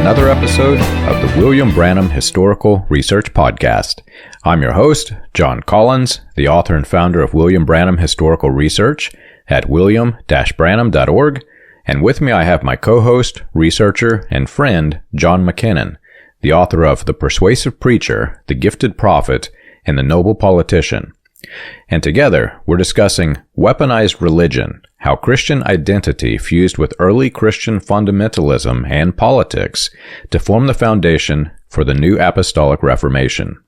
another episode of the William Branham Historical Research Podcast. I'm your host, John Collins, the author and founder of William Branham Historical Research at william-branham.org, and with me I have my co-host, researcher, and friend, John McKinnon, the author of The Persuasive Preacher, The Gifted Prophet, and The Noble Politician. And together, we're discussing Weaponized Religion, how Christian identity fused with early Christian fundamentalism and politics to form the foundation for the new Apostolic Reformation.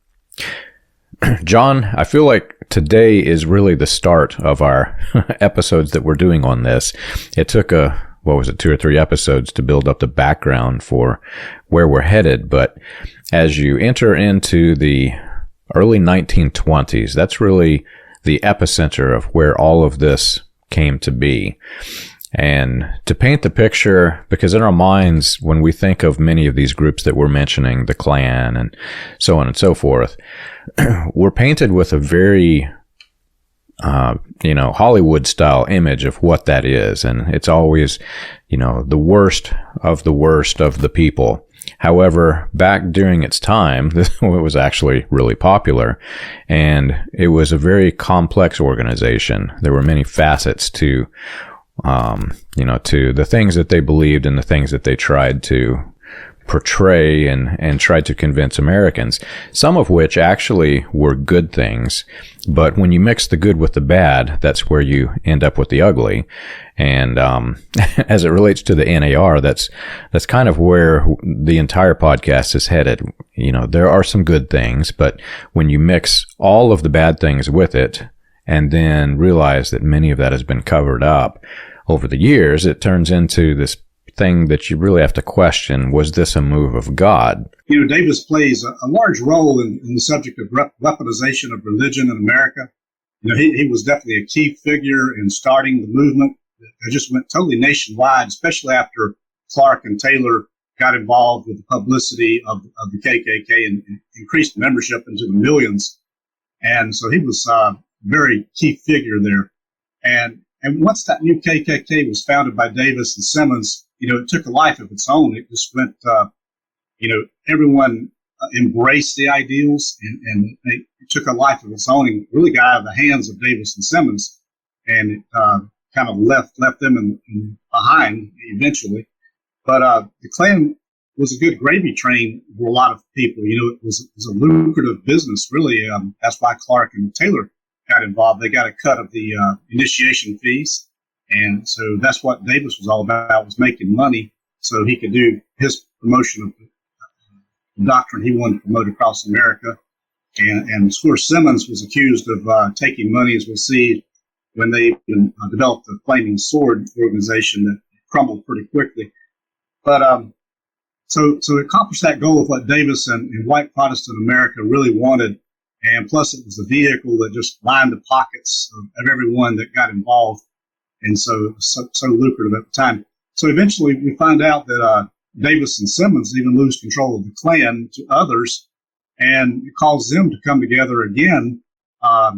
John, I feel like today is really the start of our episodes that we're doing on this. It took 2 or 3 episodes to build up the background for where we're headed, but as you enter into the early 1920s, that's really the epicenter of where all of this came to be. And to paint the picture, because in our minds, when we think of many of these groups that we're mentioning, the Klan and so on and so forth, we're painted with a very, Hollywood-style image of what that is. And it's always, the worst of the people. However, back during its time, it was actually really popular, and it was a very complex organization. There were many facets to the things that they believed and the things that they tried to portray and tried to convince Americans, some of which actually were good things. But when you mix the good with the bad, that's where you end up with the ugly. And as it relates to the NAR, that's kind of where the entire podcast is headed. There are some good things, but when you mix all of the bad things with it and then realize that many of that has been covered up over the years, it turns into this thing that you really have to question: was this a move of God? Davis plays a large role in the subject of weaponization of religion in America. He was definitely a key figure in starting the movement that just went totally nationwide, especially after Clark and Taylor got involved with the publicity of the KKK and increased membership into the millions. And so he was a very key figure there. And once that new KKK was founded by Davis and Simmons, it took a life of its own. It just went, everyone embraced the ideals and it took a life of its own and really got out of the hands of Davis and Simmons. And it kind of left them behind eventually. But the Klan was a good gravy train for a lot of people. It was a lucrative business, really. That's why Clark and Taylor got involved. They got a cut of the initiation fees. And so that's what Davis was all about, was making money so he could do his promotion of the doctrine he wanted to promote across America. And of course, Simmons was accused of taking money, as we'll see, when they developed the Flaming Sword organization that crumbled pretty quickly. But so it accomplished that goal of what Davis and white Protestant America really wanted. And plus, it was a vehicle that just lined the pockets of everyone that got involved. And so it was so lucrative at the time. So eventually we find out that Davis and Simmons even lose control of the Klan to others, and it caused them to come together again. I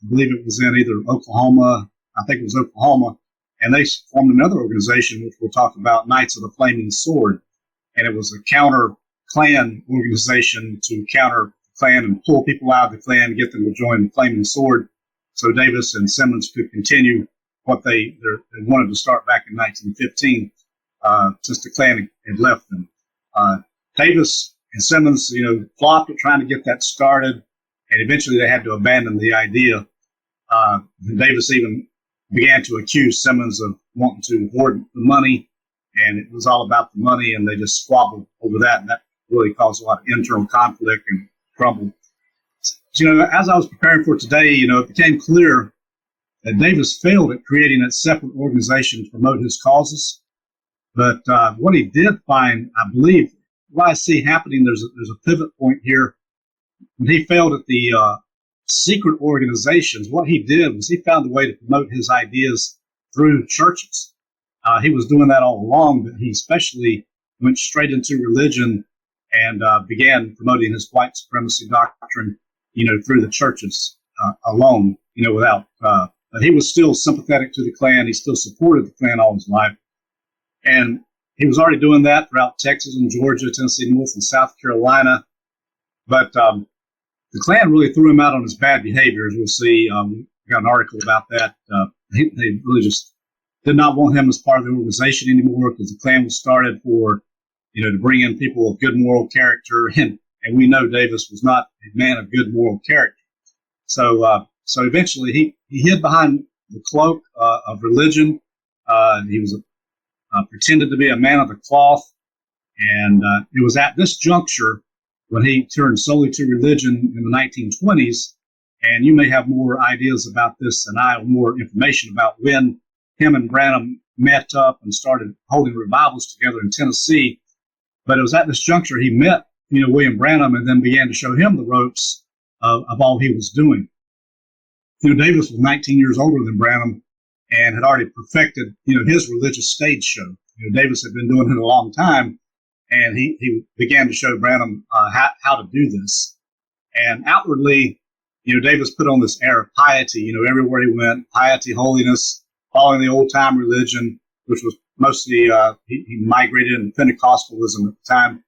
believe it was in either Oklahoma, and they formed another organization, which we'll talk about, Knights of the Flaming Sword. And it was a counter-Klan organization to counter the Klan and pull people out of the Klan, get them to join the Flaming Sword, so Davis and Simmons could continue what they wanted to start back in 1915, since the Klan had left them. Davis and Simmons, flopped at trying to get that started, and eventually they had to abandon the idea. Davis even began to accuse Simmons of wanting to hoard the money, and it was all about the money, and they just squabbled over that, and that really caused a lot of internal conflict and trouble. So, as I was preparing for today, it became clear that Davis failed at creating a separate organization to promote his causes. But what he did find, I believe, what I see happening, there's a pivot point here. When he failed at the secret organizations, what he did was he found a way to promote his ideas through churches. He was doing that all along, but he especially went straight into religion and began promoting his white supremacy doctrine, through the churches alone, without. He was still sympathetic to the Klan. He still supported the Klan all his life. And he was already doing that throughout Texas and Georgia, Tennessee, North and South Carolina. But the Klan really threw him out on his bad behavior, as we'll see. We got an article about that. They really just did not want him as part of the organization anymore, because the Klan was started for, to bring in people of good moral character, and we know Davis was not a man of good moral character. So eventually he hid behind the cloak of religion. He was pretended to be a man of the cloth, and it was at this juncture when he turned solely to religion in the 1920s. And you may have more ideas about this than I, or more information about when him and Branham met up and started holding revivals together in Tennessee. But it was at this juncture he met, William Branham, and then began to show him the ropes of all he was doing. Davis was 19 years older than Branham and had already perfected, his religious stage show. Davis had been doing it a long time, and he began to show Branham how to do this. And outwardly, Davis put on this air of piety, everywhere he went, piety, holiness, following the old-time religion, which was mostly, he migrated into Pentecostalism at the time.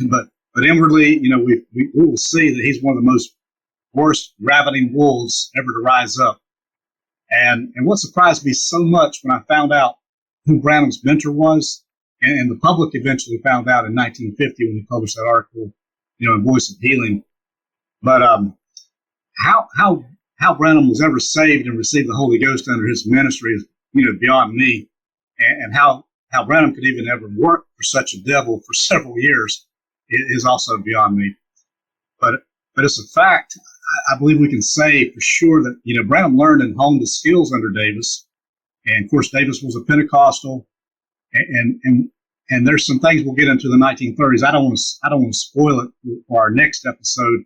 But inwardly, we will see that he's one of the most worst ravening wolves ever to rise up. And what surprised me so much when I found out who Branham's mentor was, and the public eventually found out in 1950 when he published that article, in Voice of Healing. But how Branham was ever saved and received the Holy Ghost under his ministry is, beyond me. And how Branham could even ever work for such a devil for several years is also beyond me. But it's a fact. I believe we can say for sure that, Branham learned and honed his skills under Davis. And of course, Davis was a Pentecostal, and there's some things we'll get into the 1930s. I don't want to spoil it for our next episode,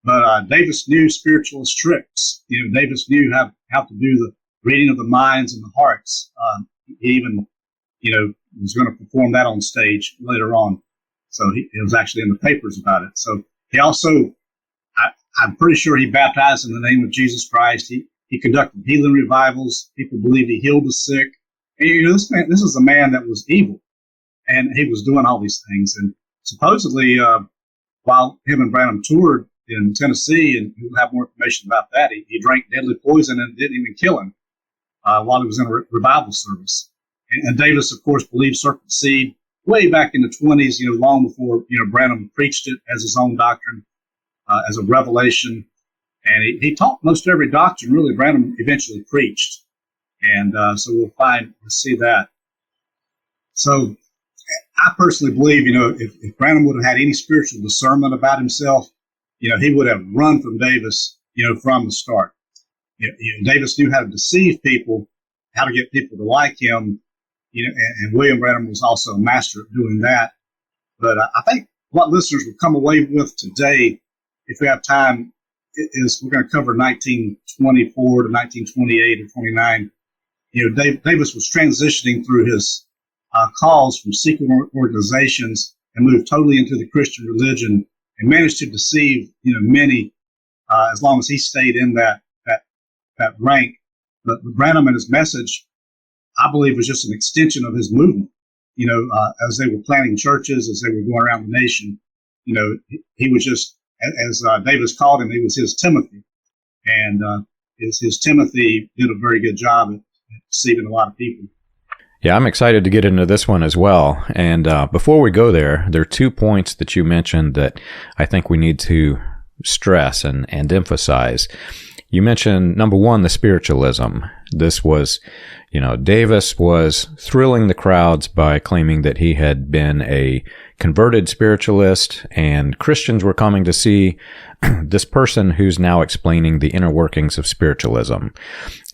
but Davis knew spiritualist tricks. Davis knew how to do the reading of the minds and the hearts. He even, was going to perform that on stage later on. So it was actually in the papers about it. So he also, I'm pretty sure he baptized in the name of Jesus Christ. He conducted healing revivals. People believed he healed the sick. And, this is a man that was evil, and he was doing all these things. And supposedly, while him and Branham toured in Tennessee, and we'll have more information about that, he drank deadly poison and didn't even kill him while he was in a revival service. And Davis, of course, believed serpent seed way back in the 20s, long before, Branham preached it as his own doctrine, as a revelation. And he taught most every doctrine, really, Branham eventually preached. And so we'll see that. So I personally believe, if Branham would have had any spiritual discernment about himself, he would have run from Davis, from the start. Davis knew how to deceive people, how to get people to like him, and William Branham was also a master at doing that. But I think what listeners will come away with today, if we have time, is we're going to cover 1924 to 1928 or 29. Davis was transitioning through his calls from secret organizations and moved totally into the Christian religion, and managed to deceive, many, as long as he stayed in that rank. But Branham and his message, I believe, was just an extension of his movement. As they were planting churches, as they were going around the nation, he was just, as Davis called him, he was his Timothy. And his Timothy did a very good job at deceiving a lot of people. Yeah, I'm excited to get into this one as well. And before we go there are 2 points that you mentioned that I think we need to stress and emphasize. You mentioned, number one, the spiritualism. This was, Davis was thrilling the crowds by claiming that he had been a converted spiritualist, and Christians were coming to see this person who's now explaining the inner workings of spiritualism.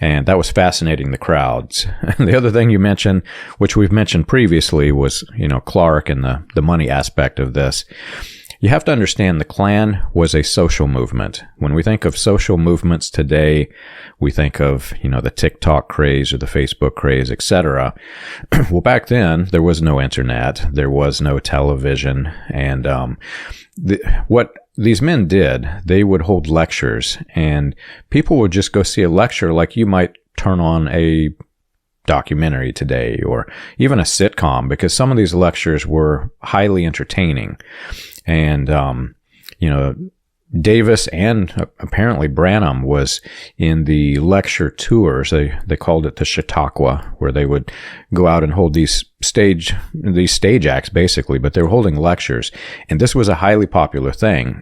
And that was fascinating the crowds. The other thing you mentioned, which we've mentioned previously, was, Clark and the money aspect of this. You have to understand the Klan was a social movement. When we think of social movements today, we think of, the TikTok craze or the Facebook craze, etc. Well, back then, there was no internet, there was no television, and what these men did, they would hold lectures, and people would just go see a lecture like you might turn on a documentary today or even a sitcom, because some of these lectures were highly entertaining. And, Davis and apparently Branham was in the lecture tours. They called it the Chautauqua, where they would go out and hold these stage acts basically, but they were holding lectures. And this was a highly popular thing.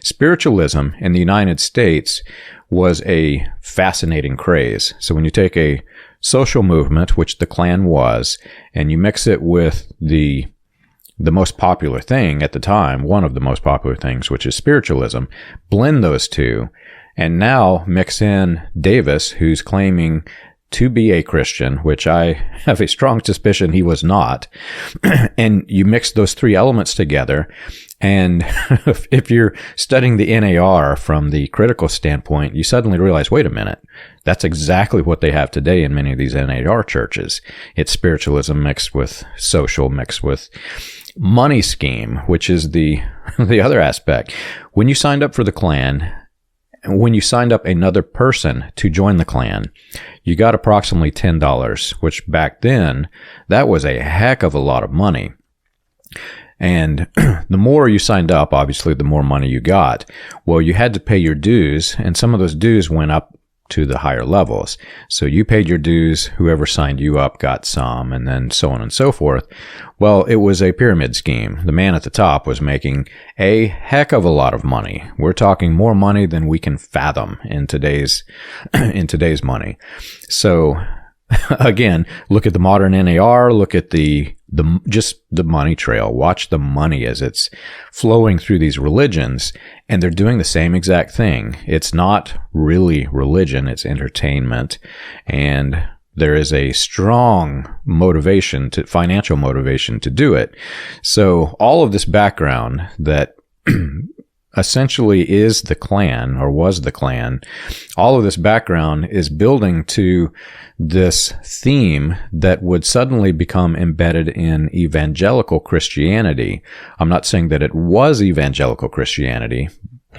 Spiritualism in the United States was a fascinating craze. So when you take a social movement, which the Klan was, and you mix it with the most popular thing at the time, one of the most popular things, which is spiritualism, blend those two, and now mix in Davis, who's claiming to be a Christian, which I have a strong suspicion he was not, and you mix those three elements together, and if you're studying the NAR from the critical standpoint, you suddenly realize, wait a minute, that's exactly what they have today in many of these NAR churches. It's spiritualism mixed with social, mixed with money scheme, which is the other aspect. When you signed up for the Klan, when you signed up another person to join the Klan, you got approximately $10, which back then, that was a heck of a lot of money. And the more you signed up, obviously, the more money you got. Well, you had to pay your dues, and some of those dues went up to the higher levels. So you paid your dues, whoever signed you up got some, and then so on and so forth. Well, it was a pyramid scheme. The man at the top was making a heck of a lot of money. We're talking more money than we can fathom in today's money. So again, look at the modern NAR, look at just the money trail. Watch the money as it's flowing through these religions, and they're doing the same exact thing. It's not really religion, it's entertainment, and there is a strong financial motivation to do it. So all of this background that essentially is the Klan, or was the Klan, all of this background is building to this theme that would suddenly become embedded in evangelical Christianity. I'm not saying that it was evangelical Christianity,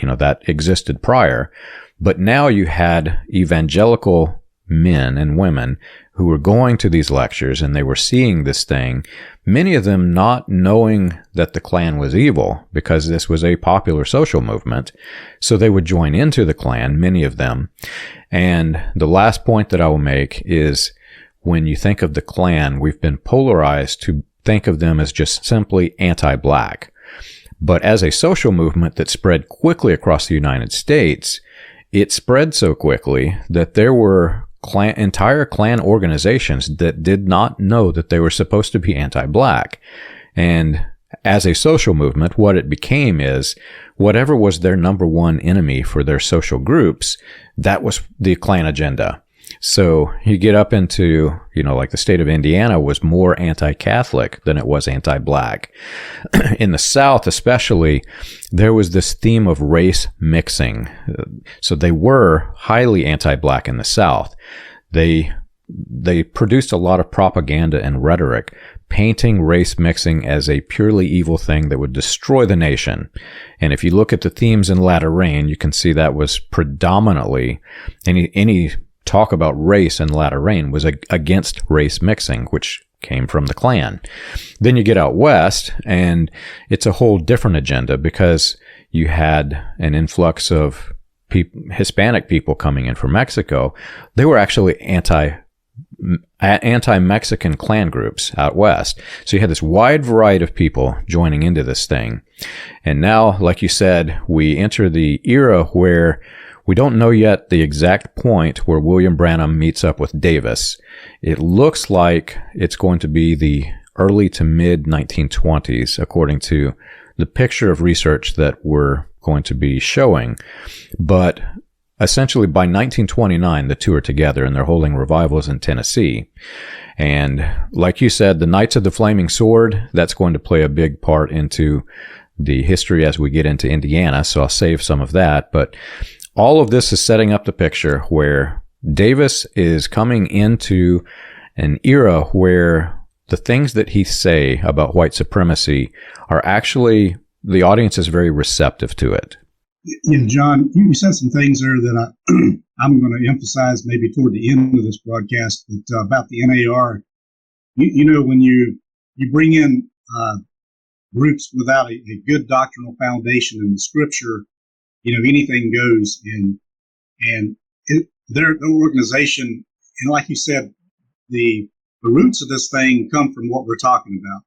that existed prior, but now you had evangelical men and women who were going to these lectures, and they were seeing this thing, many of them not knowing that the Klan was evil, because this was a popular social movement. So they would join into the Klan, many of them. And the last point that I will make is, when you think of the Klan, we've been polarized to think of them as just simply anti-black. But as a social movement that spread quickly across the United States, it spread so quickly that there were entire Klan organizations that did not know that they were supposed to be anti-black. And as a social movement, what it became is, whatever was their number one enemy for their social groups, that was the Klan agenda. So you get up into, like the state of Indiana was more anti-Catholic than it was anti-black. In the South especially, there was this theme of race mixing. So they were highly anti-black in the South. They produced a lot of propaganda and rhetoric, painting race mixing as a purely evil thing that would destroy the nation. And if you look at the themes in Latter Rain, you can see that was predominantly any talk about race in Latter Rain was against race mixing, which came from the Klan. Then you get out west, and it's a whole different agenda, because you had an influx of Hispanic people coming in from Mexico. They were actually anti-Mexican Klan groups out west. So you had this wide variety of people joining into this thing. And now, like you said, we enter the era where we don't know yet the exact point where William Branham meets up with Davis. It looks like it's going to be the early to mid 1920s, according to the picture of research that we're going to be showing. But essentially by 1929, the two are together, and they're holding revivals in Tennessee. And like you said, the Knights of the Flaming Sword, that's going to play a big part into the history as we get into Indiana, so I'll save some of that. But all of this is setting up the picture where Davis is coming into an era where the things that he say about white supremacy are actually, the audience is very receptive to it. John, you said some things there that I'm going to emphasize maybe toward the end of this broadcast that, about the NAR. When you bring in groups without a good doctrinal foundation in the Scripture, anything goes. And their organization, and like you said, the roots of this thing come from what we're talking about,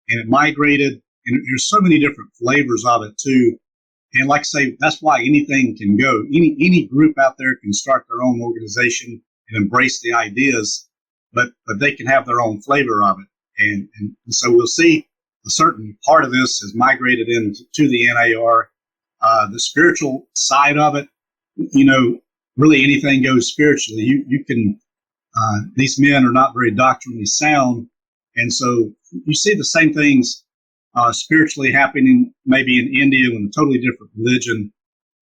and it migrated. And there's so many different flavors of it too. And like I say, that's why anything can go. Any group out there can start their own organization and embrace the ideas, but they can have their own flavor of it. And so we'll see a certain part of this has migrated into the NAR. The spiritual side of it, really anything goes spiritually. You can, these men are not very doctrinally sound. And so you see the same things spiritually happening maybe in India with a totally different religion,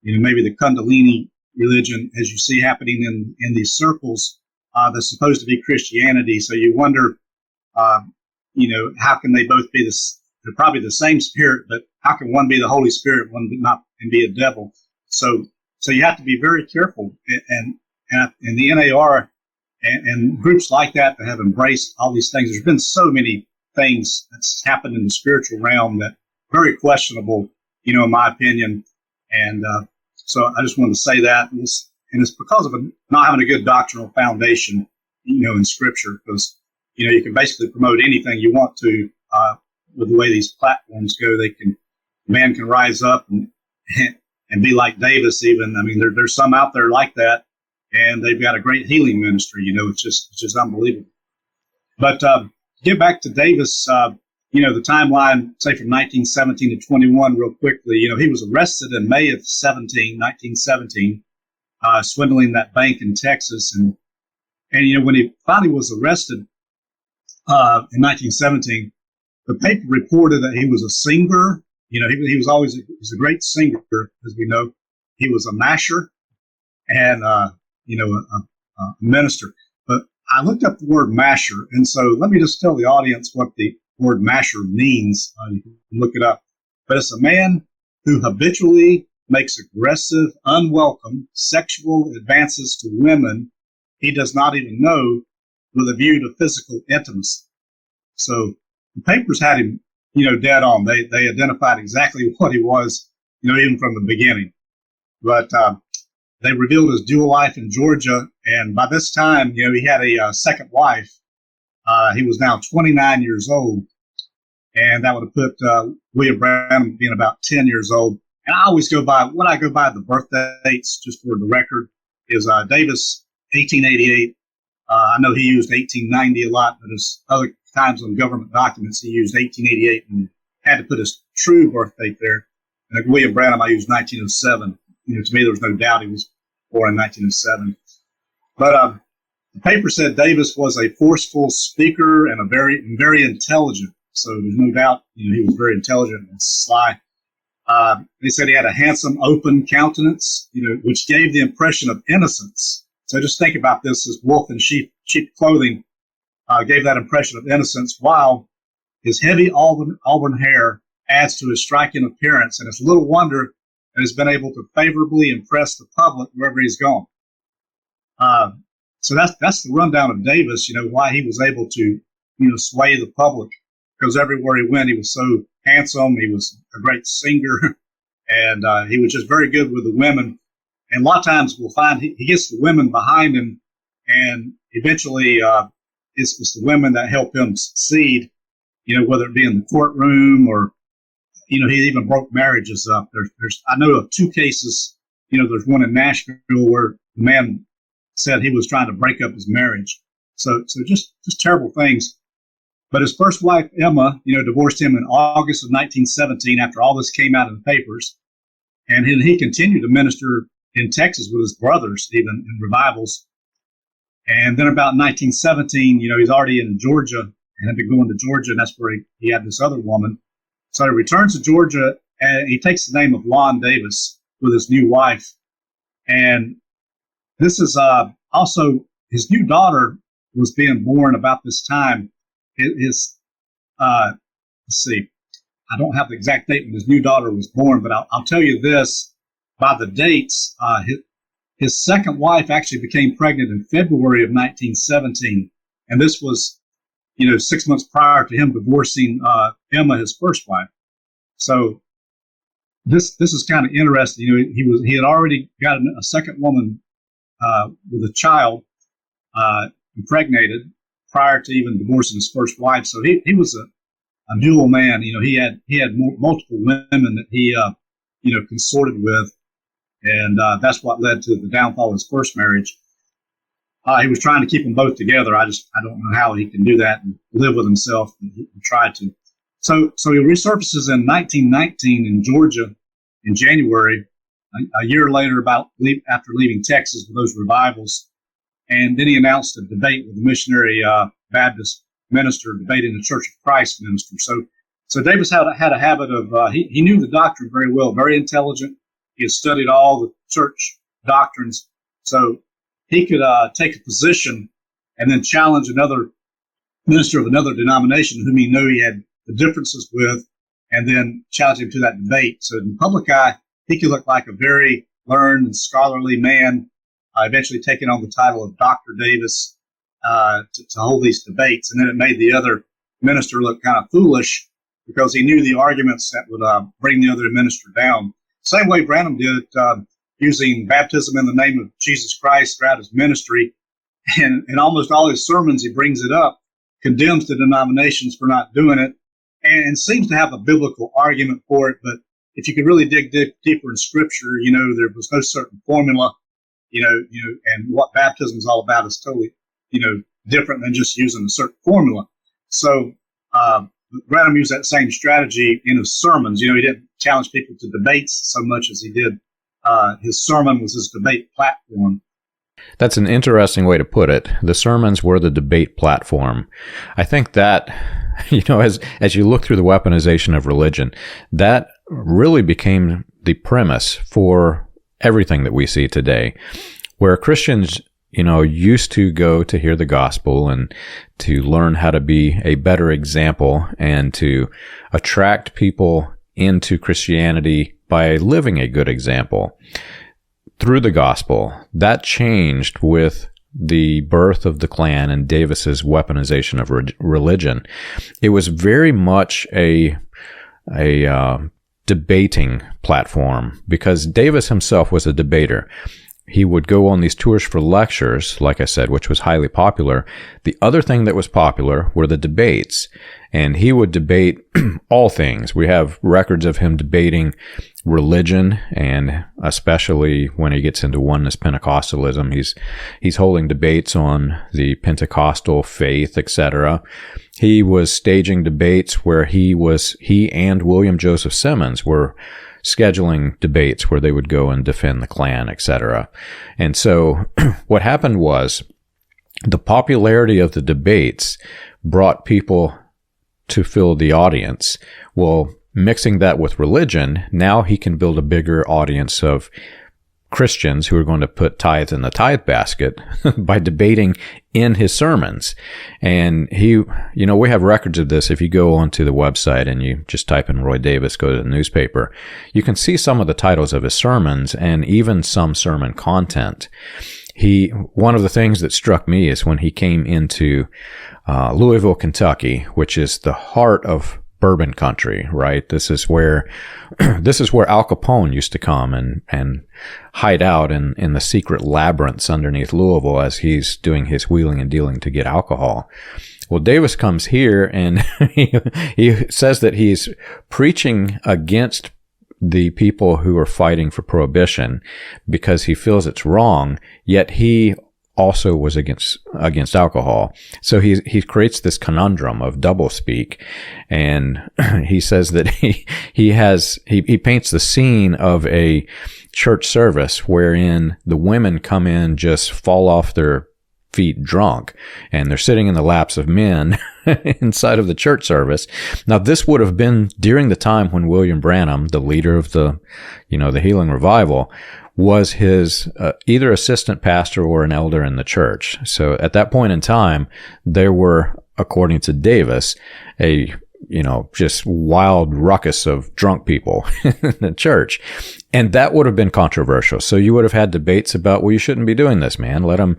maybe the Kundalini religion, as you see happening in these circles that's supposed to be Christianity. So you wonder, how can they both be this? They're probably the same spirit, but how can one be the Holy Spirit, one not and be a devil? So you have to be very careful. And the NAR and groups like that have embraced all these things. There's been so many things that's happened in the spiritual realm that very questionable, in my opinion. And so I just wanted to say that. And it's because of not having a good doctrinal foundation, in Scripture, because, you can basically promote anything you want to with the way these platforms go. Man can rise up and be like Davis even. I mean, there's some out there like that, and they've got a great healing ministry. It's just unbelievable. But get back to Davis, the timeline, say from 1917 to 21 real quickly. He was arrested in May of 1917, swindling that bank in Texas. And when he finally was arrested in 1917, the paper reported that he was a singer. He was always a great singer, as we know. He was a masher and, a minister. But I looked up the word masher, and so let me just tell the audience what the word masher means. You can look it up. But it's a man who habitually makes aggressive, unwelcome sexual advances to women he does not even know with a view to physical intimacy. So the papers had him, dead on. They identified exactly what he was, even from the beginning. But they revealed his dual life in Georgia, and by this time, he had a second wife. He was now 29 years old, and that would have put William Branham being about 10 years old. And I always go by the birth dates, just for the record, is Davis, 1888. I know he used 1890 a lot, but there's other times on government documents he used 1888 and had to put his true birth date there. And William Branham, I used 1907. To me, there was no doubt he was born in 1907. But the paper said Davis was a forceful speaker and very intelligent. So there's no doubt, he was very intelligent and sly. They said he had a handsome, open countenance, which gave the impression of innocence. So just think about this: as wolf in sheep clothing gave that impression of innocence, while his heavy auburn hair adds to his striking appearance. And it's little wonder that he's been able to favorably impress the public wherever he's gone. So that's the rundown of Davis, why he was able to, sway the public, because everywhere he went, he was so handsome. He was a great singer, and he was just very good with the women. And a lot of times we'll find he gets the women behind him, and eventually it's the women that help him succeed, whether it be in the courtroom or, he even broke marriages up. I know of two cases, there's one in Nashville where the man said he was trying to break up his marriage. So just terrible things. But his first wife, Emma, divorced him in August of 1917 after all this came out in the papers. And he continued to minister in Texas with his brothers, even in revivals. And then about 1917, he's already in Georgia and had been going to Georgia, and that's where he had this other woman. So he returns to Georgia, and he takes the name of Lon Davis with his new wife. And this is also his new daughter was being born about this time. Let's see, I don't have the exact date when his new daughter was born, but I'll tell you this: by the dates, His second wife actually became pregnant in February of 1917, and this was, 6 months prior to him divorcing Emma, his first wife. So this is kind of interesting. He had already got a second woman with a child impregnated prior to even divorcing his first wife. So he was a dual man. He had multiple women that he consorted with, and that's what led to the downfall of his first marriage. He was trying to keep them both together. I don't know how he can do that and live with himself. He tried to. So he resurfaces in 1919 in Georgia in January, a year later, after leaving Texas with those revivals. And then he announced a debate with a missionary Baptist minister debating the Church of Christ minister. So Davis had a habit of, he knew the doctrine very well, very intelligent. He had studied all the church doctrines. So he could take a position and then challenge another minister of another denomination whom he knew he had the differences with, and then challenge him to that debate. So in the public eye, he could look like a very learned and scholarly man, eventually taking on the title of Dr. Davis to hold these debates. And then it made the other minister look kind of foolish because he knew the arguments that would bring the other minister down. Same way Branham did it, using baptism in the name of Jesus Christ throughout his ministry. And in almost all his sermons, he brings it up, condemns the denominations for not doing it, and seems to have a biblical argument for it. But if you could really dig deeper in Scripture, there was no certain formula, and what baptism is all about is totally, different than just using a certain formula. So Branham used that same strategy in his sermons. He didn't challenge people to debates so much as he did. His sermon was his debate platform. That's an interesting way to put it. The sermons were the debate platform. I think that, as you look through the weaponization of religion, that really became the premise for everything that we see today, where Christians, used to go to hear the gospel and to learn how to be a better example and to attract people into Christianity by living a good example through the gospel. That changed with the birth of the Klan and Davis's weaponization of religion. It was very much a debating platform because Davis himself was a debater. He would go on these tours for lectures, like I said, which was highly popular. The other thing that was popular were the debates, and he would debate all things. We have records of him debating religion, and especially when he gets into oneness Pentecostalism, he's holding debates on the Pentecostal faith, etc. He was staging debates where he and William Joseph Simmons were scheduling debates where they would go and defend the Klan, etc. And so what happened was the popularity of the debates brought people to fill the audience. Well, mixing that with religion, now he can build a bigger audience of Christians who are going to put tithe in the tithe basket by debating in his sermons. And we have records of this. If you go onto the website and you just type in Roy Davis, go to the newspaper, you can see some of the titles of his sermons and even some sermon content. One of the things that struck me is when he came into Louisville, Kentucky, which is the heart of bourbon country, right? This is where Al Capone used to come and hide out in the secret labyrinths underneath Louisville as he's doing his wheeling and dealing to get alcohol. Well, Davis comes here and he says that he's preaching against the people who are fighting for prohibition because he feels it's wrong, yet he also was against alcohol. So he creates this conundrum of doublespeak, and he says that he paints the scene of a church service wherein the women come in, just fall off their feet drunk, and they're sitting in the laps of men inside of the church service. Now, this would have been during the time when William Branham, the leader of the Healing Revival, was his either assistant pastor or an elder in the church. So at that point in time, there were, according to Davis, a just wild ruckus of drunk people in the church. And that would have been controversial. So you would have had debates about, well, you shouldn't be doing this, man. Let them,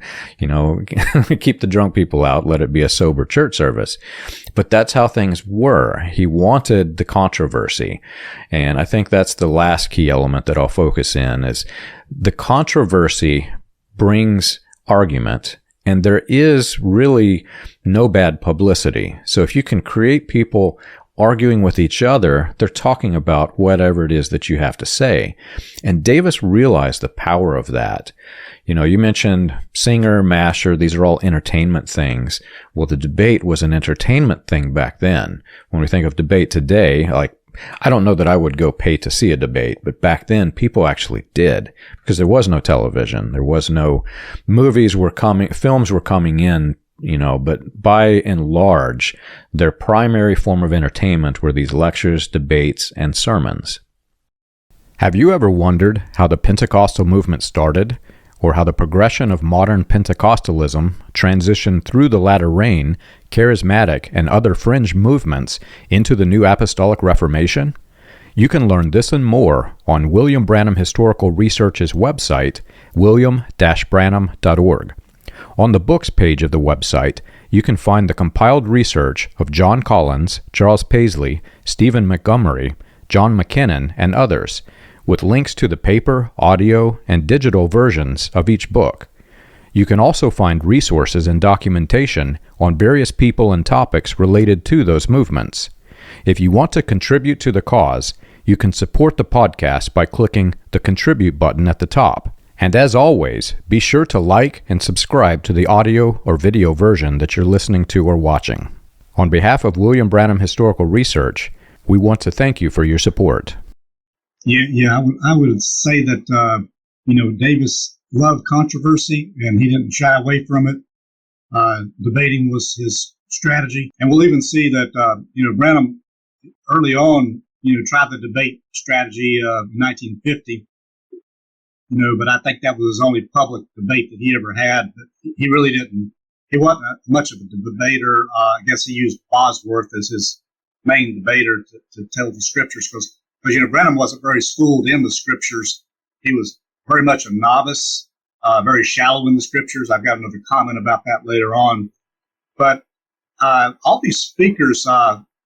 keep the drunk people out. Let it be a sober church service. But that's how things were. He wanted the controversy. And I think that's the last key element that I'll focus in is the controversy brings argument. And there is really no bad publicity. So if you can create people arguing with each other, they're talking about whatever it is that you have to say. And Davis realized the power of that. You mentioned Singer, Masher, these are all entertainment things. Well, the debate was an entertainment thing back then. When we think of debate today, I don't know that I would go pay to see a debate, but back then people actually did because there was no television. There was no films were coming in, but by and large, their primary form of entertainment were these lectures, debates, and sermons. Have you ever wondered how the Pentecostal movement started, or how the progression of modern Pentecostalism transitioned through the latter rain, charismatic, and other fringe movements into the new Apostolic Reformation? You can learn this and more on William Branham Historical Research's website, william-branham.org. On the books page of the website, you can find the compiled research of John Collins, Charles Paisley, Stephen Montgomery, John McKinnon, and others, with links to the paper, audio, and digital versions of each book. You can also find resources and documentation on various people and topics related to those movements. If you want to contribute to the cause, you can support the podcast by clicking the Contribute button at the top. And as always, be sure to like and subscribe to the audio or video version that you're listening to or watching. On behalf of William Branham Historical Research, we want to thank you for your support. Yeah, I would say that, Davis loved controversy and he didn't shy away from it. Debating was his strategy. And we'll even see that, Branham early on, tried the debate strategy in 1950. But I think that was his only public debate that he ever had. But he really didn't. He wasn't much of a debater. I guess he used Bosworth as his main debater to tell the scriptures because Branham wasn't very schooled in the scriptures. He was very much a novice, very shallow in the scriptures. I've got another comment about that later on. But all these speakers,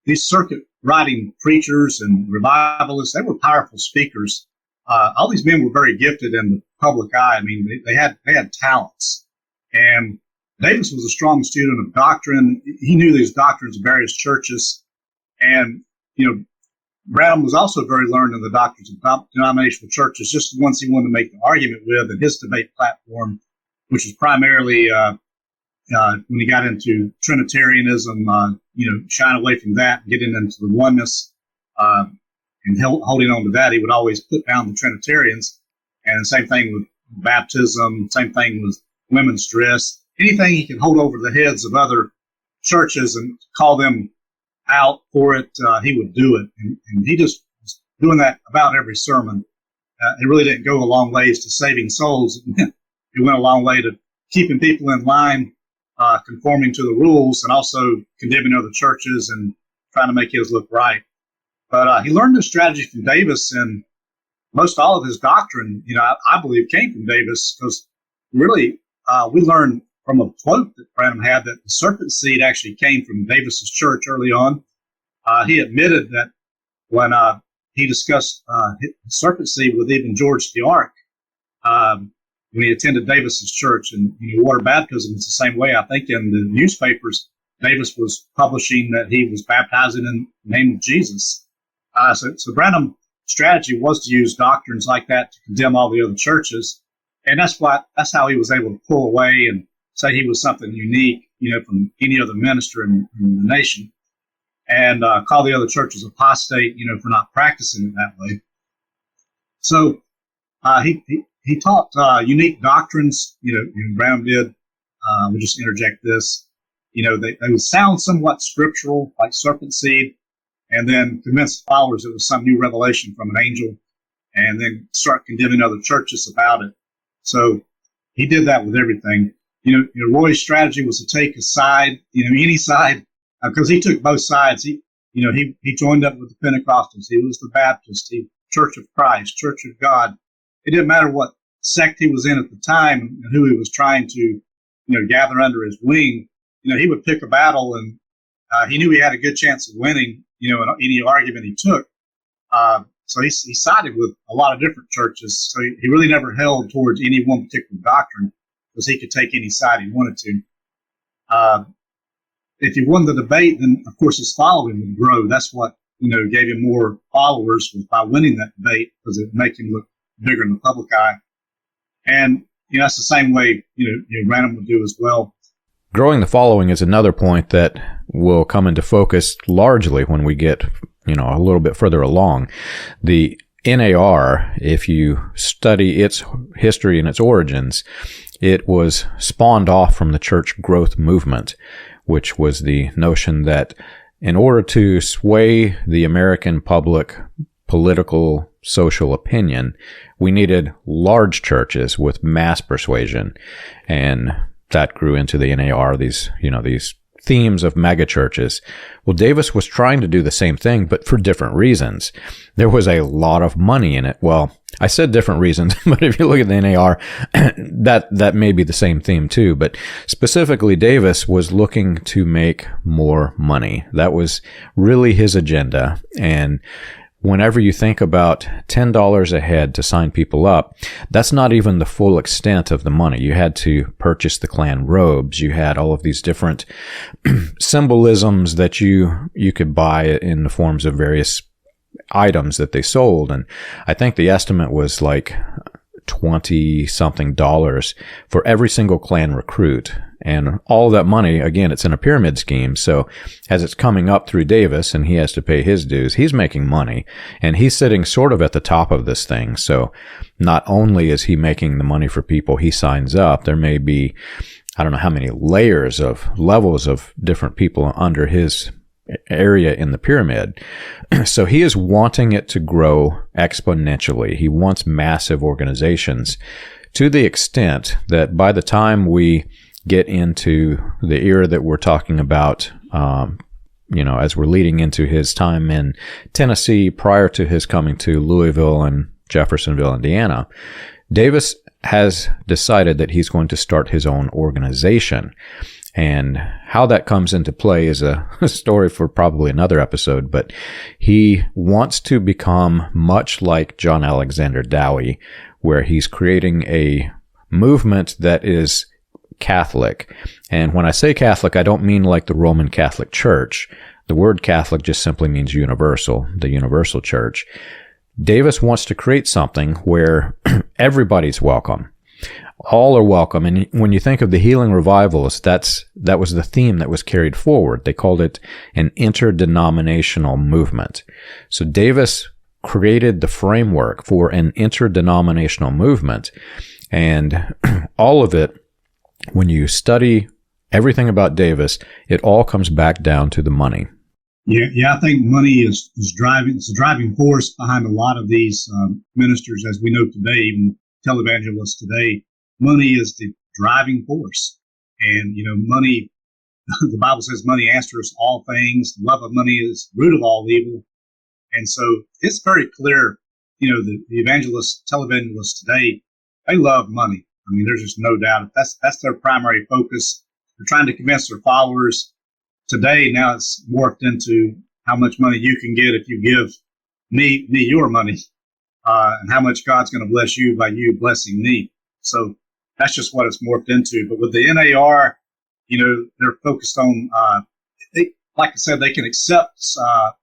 these circuit riding preachers and revivalists, they were powerful speakers. All these men were very gifted in the public eye. I mean, they had talents. And Davis was a strong student of doctrine. He knew these doctrines of various churches. And, Branham was also very learned in the doctrines of denominational churches, just the ones he wanted to make the argument with in his debate platform, which was primarily when he got into Trinitarianism, shying away from that and getting into the oneness. And holding on to that, he would always put down the Trinitarians. And same thing with baptism, same thing with women's dress. Anything he could hold over the heads of other churches and call them out for it, he would do it. And he just was doing that about every sermon. It really didn't go a long ways to saving souls. It went a long way to keeping people in line, conforming to the rules, and also condemning other churches and trying to make his look right. But he learned this strategy from Davis, and most all of his doctrine, I believe, came from Davis because really we learned from a quote that Branham had that the serpent seed actually came from Davis's church early on. He admitted that when he discussed serpent seed with even George the Ark, when he attended Davis's church, and water baptism is the same way. I think in the newspapers, Davis was publishing that he was baptizing in the name of Jesus. So Branham's strategy was to use doctrines like that to condemn all the other churches, and that's how he was able to pull away and say he was something unique, from any other minister in the nation, and call the other churches apostate, for not practicing it that way. So he taught unique doctrines, Branham did. We'll just interject this. They would sound somewhat scriptural, like serpent seed, and then convince the followers it was some new revelation from an angel, and then start condemning other churches about it. So he did that with everything. Roy's strategy was to take a side, any side, because he took both sides. He he joined up with the Pentecostals. He was the Baptist, Church of Christ, Church of God. It didn't matter what sect he was in at the time and who he was trying to, gather under his wing. He would pick a battle, and he knew he had a good chance of winning, in any argument he took. So he sided with a lot of different churches. So he really never held towards any one particular doctrine because he could take any side he wanted to. If he won the debate, then of course his following would grow. That's what gave him more followers was by winning that debate, because it would make him look bigger in the public eye. And that's the same way Branham would do as well. Growing the following is another point that will come into focus largely when we get a little bit further along. The NAR, if you study its history and its origins, it was spawned off from the church growth movement, which was the notion that in order to sway the American public political social opinion, we needed large churches with mass persuasion. And that grew into the NAR, these themes of megachurches. Well, Davis was trying to do the same thing, but for different reasons. There was a lot of money in it. Well, I said different reasons, but if you look at the NAR, that may be the same theme too. But specifically, Davis was looking to make more money. That was really his agenda. And whenever you think about $10 a head to sign people up, that's not even the full extent of the money. You had to purchase the Klan robes. You had all of these different symbolisms that you could buy in the forms of various items that they sold. And I think the estimate was like $20-something for every single Klan recruit. And all of that money, again, it's in a pyramid scheme. So as it's coming up through Davis and he has to pay his dues, he's making money. And he's sitting sort of at the top of this thing. So not only is he making the money for people he signs up, there may be, I don't know how many levels of different people under his area in the pyramid. So he is wanting it to grow exponentially. He wants massive organizations to the extent that by the time we get into the era that we're talking about, as we're leading into his time in Tennessee prior to his coming to Louisville and Jeffersonville, Indiana, Davis has decided that he's going to start his own organization. And how that comes into play is a story for probably another episode, but he wants to become much like John Alexander Dowie, where he's creating a movement that is Catholic. And when I say Catholic, I don't mean like the Roman Catholic Church. The word Catholic just simply means universal, the universal church. Davis wants to create something where everybody's welcome. All are welcome. And when you think of the healing revivalists, that was the theme that was carried forward. They called it an interdenominational movement. So Davis created the framework for an interdenominational movement. And all of it, when you study everything about Davis, it all comes back down to the money. Yeah, I think money is driving. It's a driving force behind a lot of these ministers, as we know today, even televangelists today. Money is the driving force, and money. The Bible says money answers all things. The love of money is the root of all evil, and so it's very clear. The evangelists, televangelists today, they love money. I mean, there's just no doubt. That's their primary focus. They're trying to convince their followers. Today, now it's morphed into how much money you can get if you give me your money, and how much God's going to bless you by you blessing me. So that's just what it's morphed into. But with the NAR, they're focused on, like I said, they can accept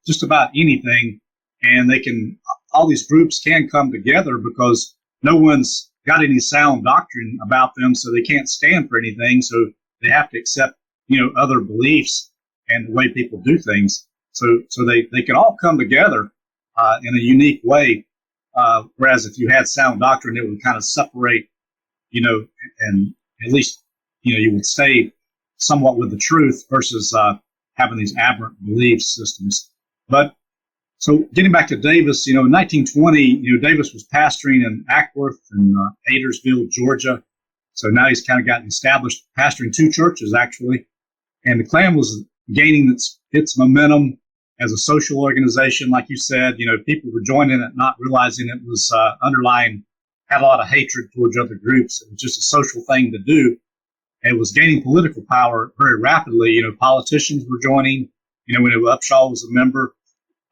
just about anything, and all these groups can come together because no one's got any sound doctrine about them, so they can't stand for anything. So they have to accept, other beliefs and the way people do things. So they can all come together in a unique way. Whereas if you had sound doctrine, it would kind of separate, and at least, you would stay somewhat with the truth versus having these aberrant belief systems. But so getting back to Davis, in 1920, Davis was pastoring in Ackworth and Adairsville, Georgia. So now he's kind of gotten established, pastoring two churches, actually. And the Klan was gaining its momentum. as a social organization. Like you said, people were joining it, not realizing it was had a lot of hatred towards other groups. It was just a social thing to do. And it was gaining political power very rapidly. Politicians were joining. When Upshaw was a member,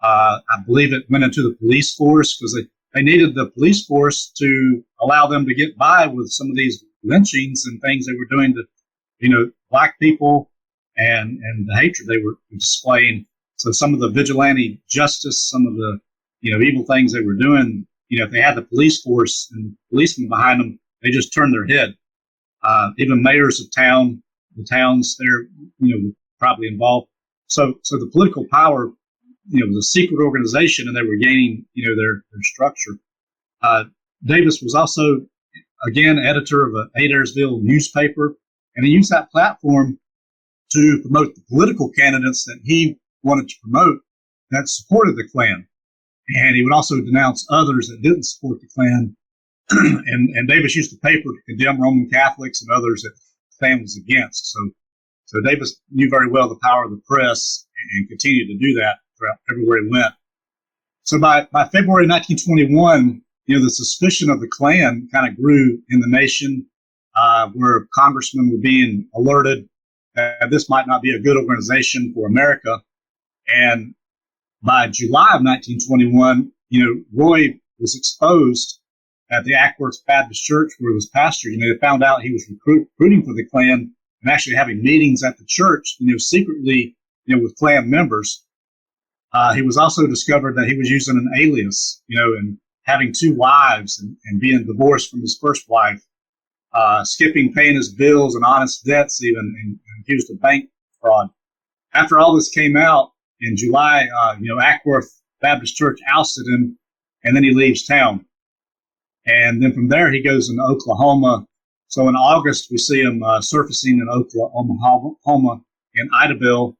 I believe it went into the police force because they needed the police force to allow them to get by with some of these lynchings and things they were doing to, black people and the hatred they were displaying. So some of the vigilante justice, some of the, evil things they were doing, if they had the police force and policemen behind them, they just turned their head. Even mayors of the towns there, were probably involved. So the political power, was a secret organization, and they were gaining, their structure. Davis was also, again, editor of an Adairsville newspaper, and he used that platform to promote the political candidates that he wanted to promote that supported the Klan. And he would also denounce others that didn't support the Klan. and Davis used the paper to condemn Roman Catholics and others that the Klan was against. So Davis knew very well the power of the press and continued to do that throughout everywhere he went. So by February 1921, the suspicion of the Klan kind of grew in the nation, where congressmen were being alerted that this might not be a good organization for America. And by July of 1921, Roy was exposed at the Ackworth Baptist Church where he was pastor. They found out he was recruiting for the Klan and actually having meetings at the church, secretly, with Klan members. He was also discovered that he was using an alias, and having two wives and being divorced from his first wife, skipping paying his bills and honest debts even, and accused of bank fraud. After all this came out in July, Ackworth Baptist Church ousted him, and then he leaves town. And then from there, he goes into Oklahoma. So in August, we see him surfacing in Oklahoma, in Idaville.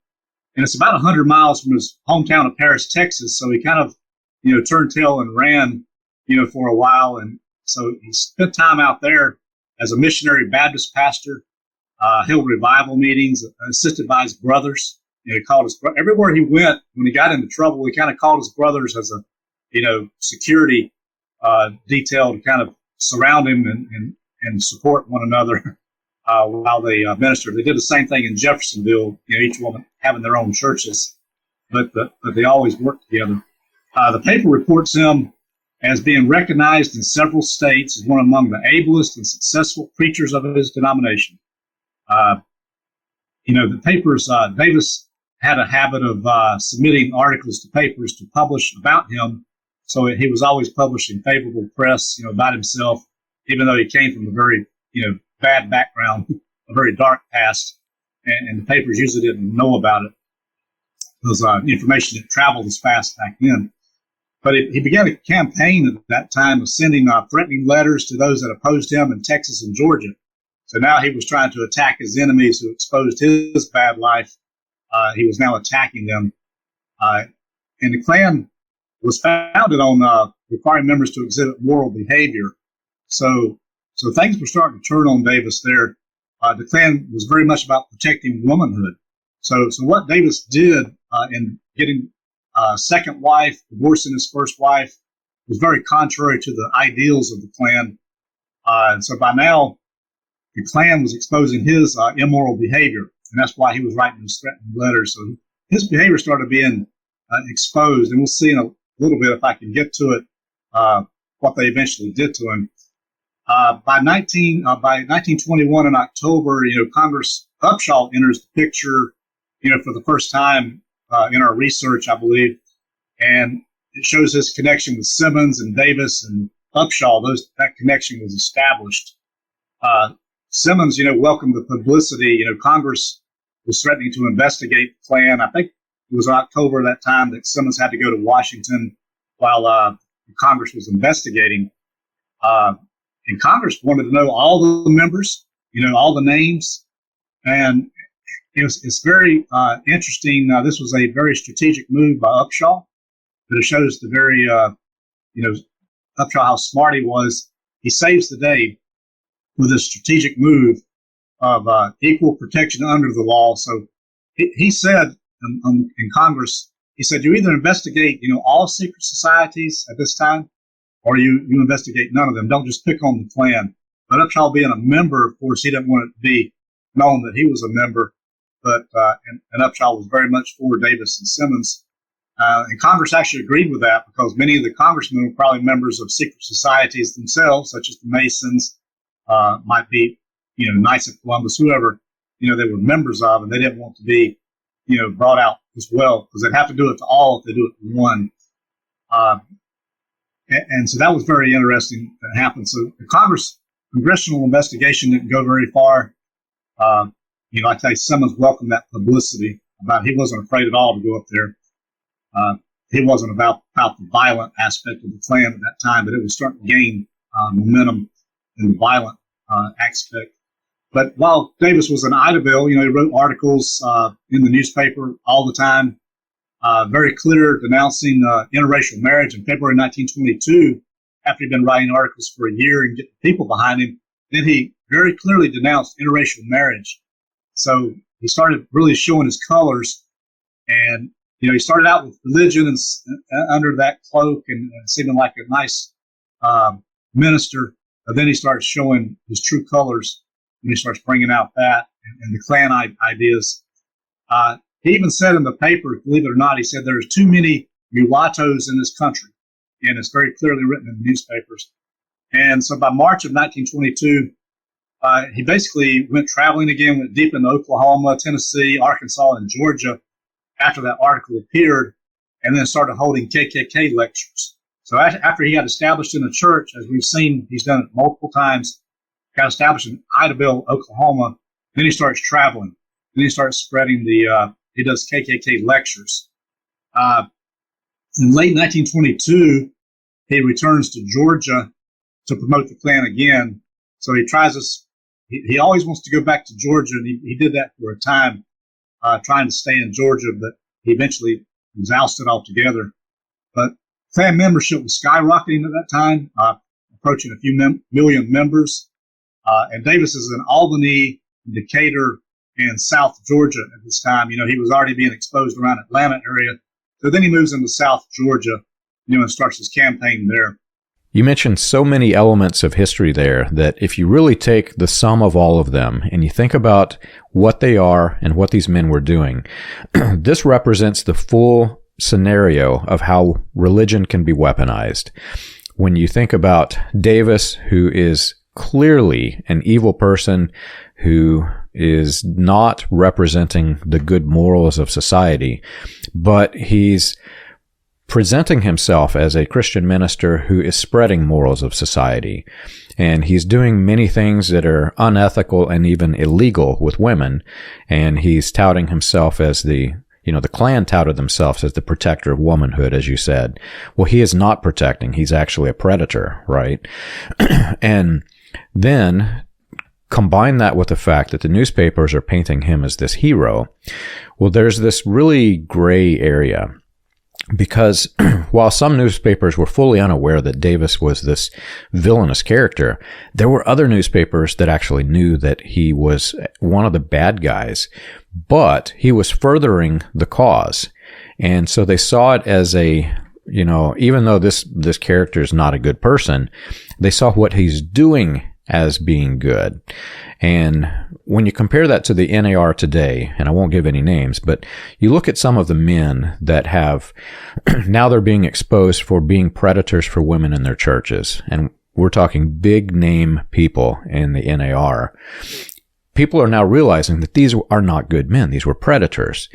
And it's about 100 miles from his hometown of Paris, Texas. So he kind of, turned tail and ran, for a while. And so he spent time out there as a missionary Baptist pastor, held revival meetings, assisted by his brothers. He called his everywhere he went. When he got into trouble, he kind of called his brothers as a, security detail to kind of surround him and support one another while they ministered. They did the same thing in Jeffersonville. Each one having their own churches, but they always worked together. The paper reports him as being recognized in several states as one among the ablest and successful preachers of his denomination. The papers, Davis had a habit of submitting articles to papers to publish about him. So he was always publishing favorable press, about himself, even though he came from a very, bad background, a very dark past, and the papers usually didn't know about it. It was information that traveled as fast back then. But he began a campaign at that time of sending threatening letters to those that opposed him in Texas and Georgia. So now he was trying to attack his enemies who exposed his bad life. He was now attacking them. And the Klan was founded on requiring members to exhibit moral behavior. So things were starting to turn on Davis there. The Klan was very much about protecting womanhood. So what Davis did in getting a second wife, divorcing his first wife, was very contrary to the ideals of the Klan. And so by now, the Klan was exposing his immoral behavior, and that's why he was writing those threatening letters. So his behavior started being exposed, and we'll see in a little bit, if I can get to it, what they eventually did to him. By 1921 in October, Congress Upshaw enters the picture, for the first time in our research, I believe, and it shows his connection with Simmons and Davis and Upshaw. That connection was established. Simmons, welcomed the publicity. Congress was threatening to investigate the Klan. I think it was October that time that Simmons had to go to Washington while Congress was investigating. And Congress wanted to know all the members, all the names. And it's very interesting. This was a very strategic move by Upshaw, but it shows the very, Upshaw, how smart he was. He saves the day with a strategic move of equal protection under the law. So he said in Congress, he said, you either investigate, all secret societies at this time, or you investigate none of them. Don't just pick on the Klan. But Upshaw being a member, of course, he didn't want it to be known that he was a member. But and Upshaw was very much for Davis and Simmons. And Congress actually agreed with that because many of the congressmen were probably members of secret societies themselves, such as the Masons, might be, Knights of Columbus, whoever, they were members of, and they didn't want to be, brought out as well because they'd have to do it to all if they do it to one. And so that was very interesting that happened. So the congressional investigation didn't go very far. Like I say, Simmons welcomed that publicity about he wasn't afraid at all to go up there. He wasn't about the violent aspect of the Klan at that time, but it was starting to gain momentum in the violent aspect. But while Davis was in Idaville, he wrote articles in the newspaper all the time, very clear, denouncing interracial marriage. In February 1922, after he'd been writing articles for a year and getting people behind him, then he very clearly denounced interracial marriage. So he started really showing his colors, and he started out with religion and under that cloak and seeming like a nice minister, but then he starts showing his true colors. And he starts bringing out that and the Klan ideas. He even said in the paper, believe it or not, he said there's too many mulattoes in this country. And it's very clearly written in the newspapers. And so by March of 1922, he basically went traveling again, went deep into Oklahoma, Tennessee, Arkansas, and Georgia after that article appeared, and then started holding KKK lectures. So after he got established in the church, as we've seen, he's done it multiple times, got established in Idaville, Oklahoma. Then he starts traveling. Then he starts spreading he does KKK lectures. In late 1922, he returns to Georgia to promote the Klan again. So he tries this. He always wants to go back to Georgia, and he did that for a time, trying to stay in Georgia, but he eventually was ousted altogether. But Klan membership was skyrocketing at that time, approaching a few million members. And Davis is in Albany, Decatur, and South Georgia at this time. He was already being exposed around Atlanta area. So then he moves into South Georgia, and starts his campaign there. You mentioned so many elements of history there that if you really take the sum of all of them and you think about what they are and what these men were doing, this represents the full scenario of how religion can be weaponized. When you think about Davis, who is clearly an evil person who is not representing the good morals of society, but he's presenting himself as a Christian minister who is spreading morals of society. And he's doing many things that are unethical and even illegal with women. And he's touting himself as the Klan touted themselves as the protector of womanhood, as you said. Well, he is not protecting. He's actually a predator, right? And then combine that with the fact that the newspapers are painting him as this hero. Well, there's this really gray area. Because while some newspapers were fully unaware that Davis was this villainous character, there were other newspapers that actually knew that he was one of the bad guys, but he was furthering the cause. And so they saw it as even though this character is not a good person, they saw what he's doing as being good. And when you compare that to the NAR today, and I won't give any names, but you look at some of the men that have, now they're being exposed for being predators for women in their churches. And we're talking big name people in the NAR. People are now realizing that these are not good men. These were predators.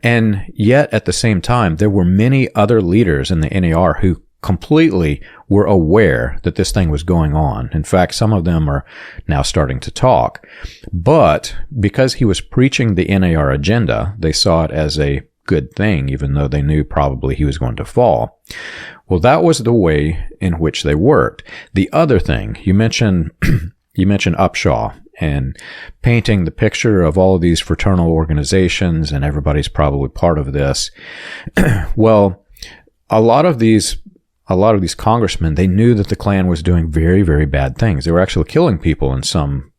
And yet at the same time, there were many other leaders in the NAR who completely were aware that this thing was going on. In fact, some of them are now starting to talk. But because he was preaching the NAR agenda, they saw it as a good thing, even though they knew probably he was going to fall. Well, that was the way in which they worked. The other thing, you mentioned Upshaw and painting the picture of all of these fraternal organizations, and everybody's probably part of this. Well, a lot of these congressmen, they knew that the Klan was doing very, very bad things. They were actually killing people in some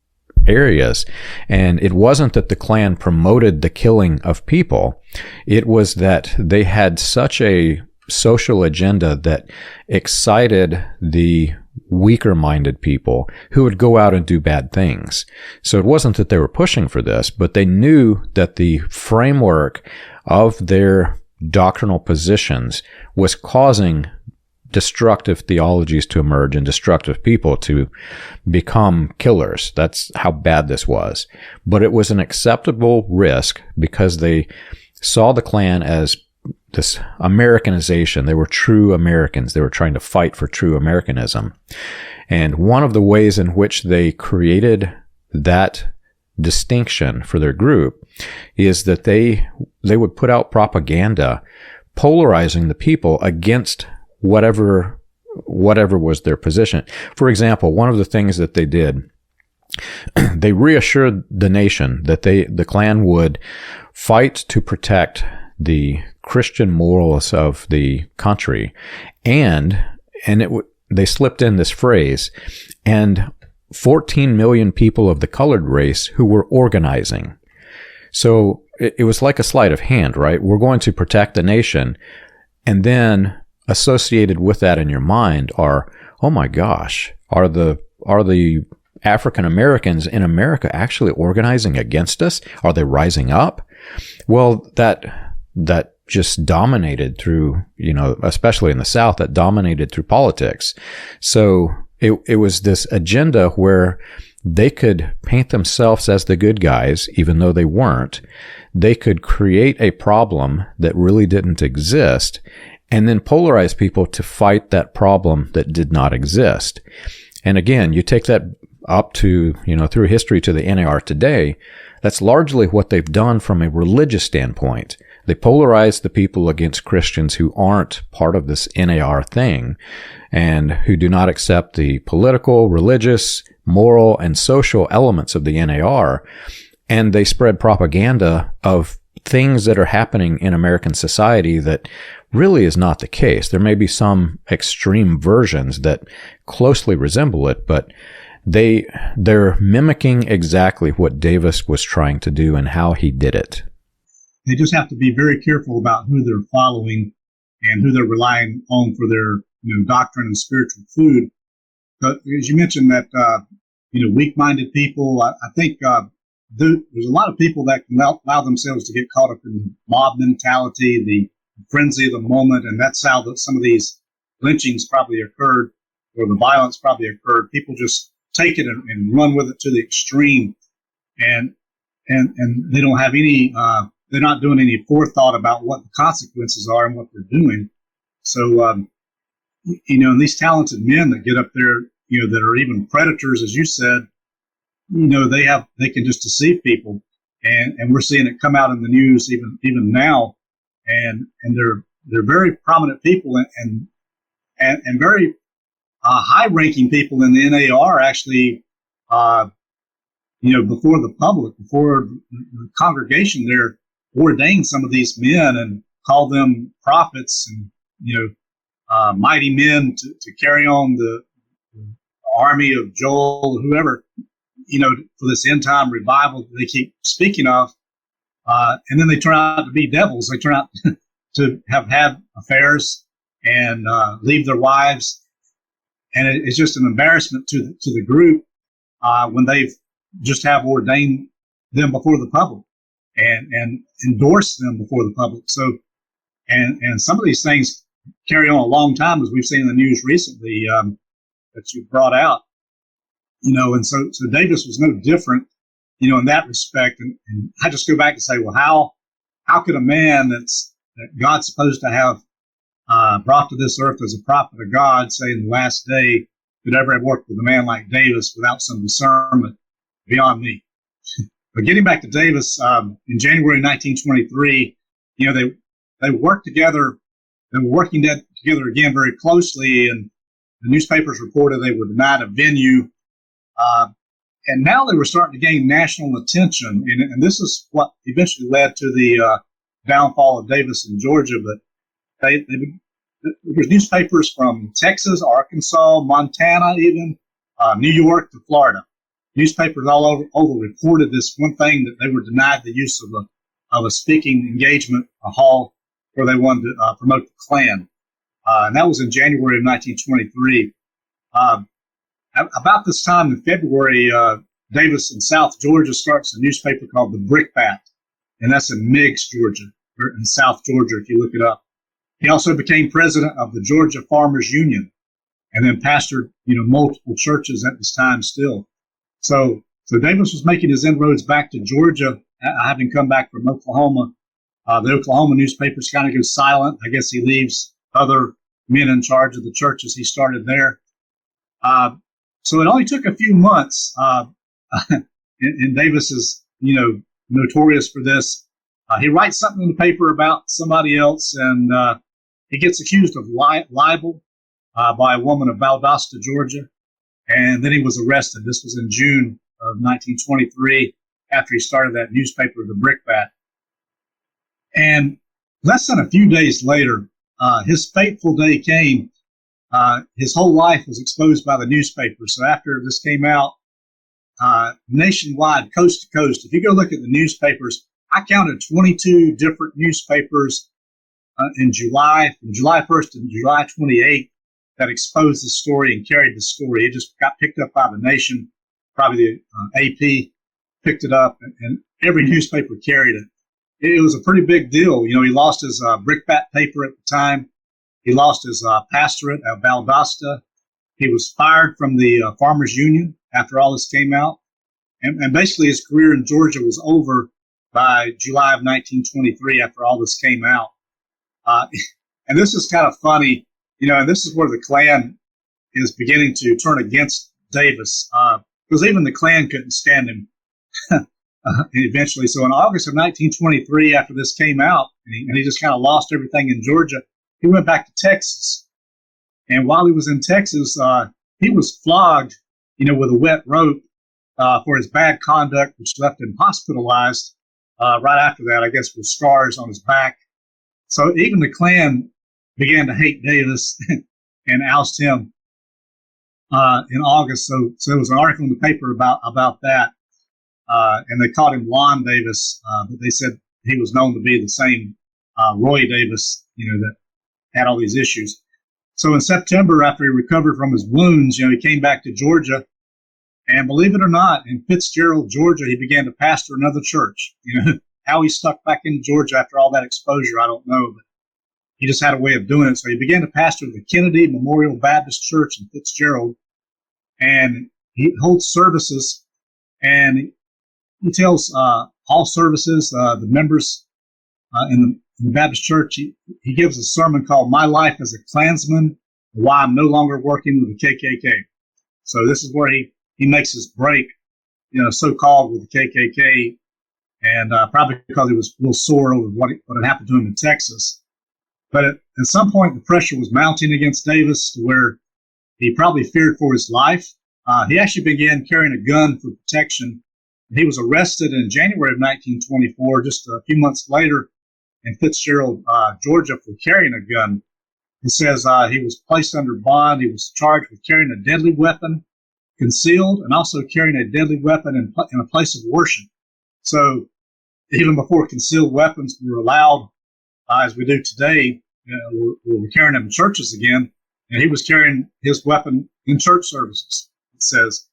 areas. And it wasn't that the Klan promoted the killing of people. It was that they had such a social agenda that excited the weaker-minded people who would go out and do bad things. So it wasn't that they were pushing for this, but they knew that the framework of their doctrinal positions was causing destructive theologies to emerge and destructive people to become killers. That's how bad this was. But it was an acceptable risk because they saw the Klan as this Americanization. They were true Americans. They were trying to fight for true Americanism. And one of the ways in which they created that distinction for their group is that they would put out propaganda polarizing the people against whatever was their position. For example, one of the things that they did, they reassured the nation that the Klan would fight to protect the Christian morals of the country, and they slipped in this phrase, and 14 million people of the colored race who were organizing. So it was like a sleight of hand, right? We're going to protect the nation, and then associated with that in your mind are, oh my gosh, are the African Americans in America actually organizing against us? Are they rising up? Well, that just dominated through, especially in the South, that dominated through politics. So it was this agenda where they could paint themselves as the good guys, even though they weren't. They could create a problem that really didn't exist, and then polarize people to fight that problem that did not exist. And again, you take that up to, through history to the NAR today, that's largely what they've done from a religious standpoint. They polarize the people against Christians who aren't part of this NAR thing and who do not accept the political, religious, moral, and social elements of the NAR. And they spread propaganda of things that are happening in American society that really is not the case. There may be some extreme versions that closely resemble it, but they're mimicking exactly what Davis was trying to do and how he did it. They just have to be very careful about who they're following and who they're relying on for their doctrine and spiritual food. But as you mentioned that weak-minded people, I think there's a lot of people that can allow themselves to get caught up in the mob mentality, the frenzy of the moment, and that's how some of these lynchings probably occurred, or the violence probably occurred. People just take it and run with it to the extreme, and they don't have any. They're not doing any forethought about what the consequences are and what they're doing. So, and these talented men that get up there, that are even predators, as you said, they can just deceive people, and we're seeing it come out in the news even now, and they're very prominent people and very high-ranking people in the NAR actually, before the public, before the congregation, they're ordained some of these men and call them prophets and mighty men to carry on the army of Joel, whoever, for this end time revival that they keep speaking of, and then they turn out to be devils. They turn out to have had affairs and leave their wives, and it's just an embarrassment to the group when they've just have ordained them before the public and endorse them before the public. So, and some of these things carry on a long time, as we've seen in the news recently that you brought out. And so Davis was no different, in that respect. And I just go back and say, well, how could a man that God's supposed to have brought to this earth as a prophet of God, say in the last day, could ever have worked with a man like Davis without some discernment beyond me? But getting back to Davis, in January 1923, they worked together. They were working together again very closely, and the newspapers reported they were denied a venue. And now they were starting to gain national attention, and this is what eventually led to the downfall of Davis in Georgia. But there's newspapers from Texas, Arkansas, Montana, even New York to Florida. newspapers all over reported this one thing, that they were denied the use of a speaking engagement, a hall, where they wanted to promote the Klan. And that was in January of 1923. About this time in February, Davis in South Georgia starts a newspaper called the Brickbat, and that's in Meigs, Georgia, or in South Georgia, if you look it up. He also became president of the Georgia Farmers Union, and then pastored, multiple churches at this time still. So Davis was making his inroads back to Georgia, having come back from Oklahoma. The Oklahoma newspapers kind of go silent. I guess he leaves other men in charge of the churches he started there. So it only took a few months, and Davis is, notorious for this. He writes something in the paper about somebody else, and he gets accused of libel by a woman of Valdosta, Georgia, and then he was arrested. This was in June of 1923, after he started that newspaper, the Brickbat. And less than a few days later, his fateful day came. His whole life was exposed by the newspaper. So after this came out, nationwide, coast to coast, if you go look at the newspapers, I counted 22 different newspapers in July, from July 1st to July 28th, that exposed the story and carried the story. It just got picked up by the nation. Probably the AP picked it up, and every newspaper carried it. It was a pretty big deal. He lost his Brickbat paper at the time. He lost his pastorate at Valdosta. He was fired from the Farmers Union after all this came out. And basically his career in Georgia was over by July of 1923 after all this came out. And this is kind of funny, and this is where the Klan is beginning to turn against Davis, because even the Klan couldn't stand him eventually. So in August of 1923, after this came out, and he just kind of lost everything in Georgia, he went back to Texas. And while he was in Texas, he was flogged, with a wet rope for his bad conduct, which left him hospitalized right after that, I guess, with scars on his back. So even the Klan began to hate Davis and oust him in August. So there was an article in the paper about that, and they called him Lon Davis, but they said he was known to be the same Roy Davis, that had all these issues. So in September, after he recovered from his wounds, he came back to Georgia, and believe it or not, in Fitzgerald, Georgia, he began to pastor another church. How he stuck back in Georgia after all that exposure, I don't know, but he just had a way of doing it. So he began to pastor the Kennedy Memorial Baptist Church in Fitzgerald, and he holds services, and he tells all services, the members in the Baptist Church, he gives a sermon called "My Life as a Klansman, Why I'm No Longer Working with the KKK." So this is where he makes his break, so-called with the KKK, and probably because he was a little sore over what had happened to him in Texas. But at some point, the pressure was mounting against Davis to where he probably feared for his life. He actually began carrying a gun for protection. He was arrested in January of 1924, just a few months later, in Fitzgerald, Georgia, for carrying a gun. It says he was placed under bond. He was charged with carrying a deadly weapon, concealed, and also carrying a deadly weapon in a place of worship. So even before concealed weapons were allowed, as we do today, we're carrying them in churches again, and he was carrying his weapon in church services. It says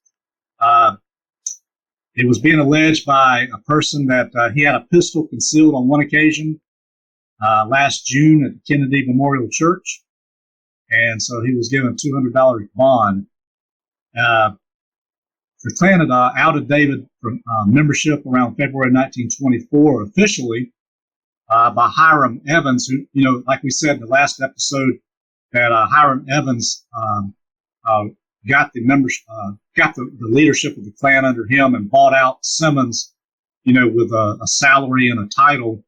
it was being alleged by a person that he had a pistol concealed on one occasion last June at the Kennedy Memorial Church, and so he was given $200 bond. The Klan had outed David from membership around February 1924 officially by Hiram Evans, who, like we said in the last episode, that Hiram Evans got the membership, got the leadership of the Klan under him, and bought out Simmons, with a salary and a title.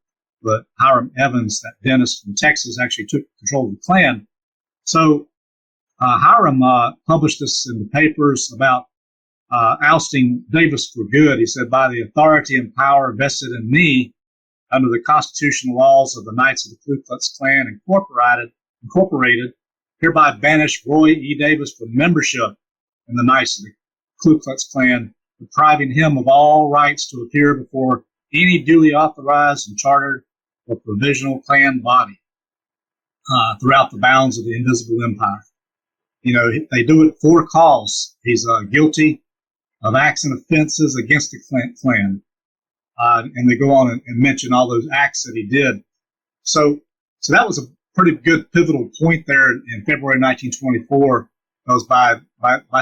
But Hiram Evans, that dentist from Texas, actually took control of the Klan. So Hiram published this in the papers about ousting Davis for good. He said, "By the authority and power vested in me under the constitutional laws of the Knights of the Ku Klux Klan Incorporated, hereby banish Roy E. Davis from membership in the Knights of the Ku Klux Klan depriving him of all rights to appear before any duly authorized and chartered or provisional Klan body throughout the bounds of the invisible empire. They do it for cause. He's guilty of acts and offenses against the Klan. And they go on and mention all those acts that he did. So that was a pretty good pivotal point there in February 1924. It was by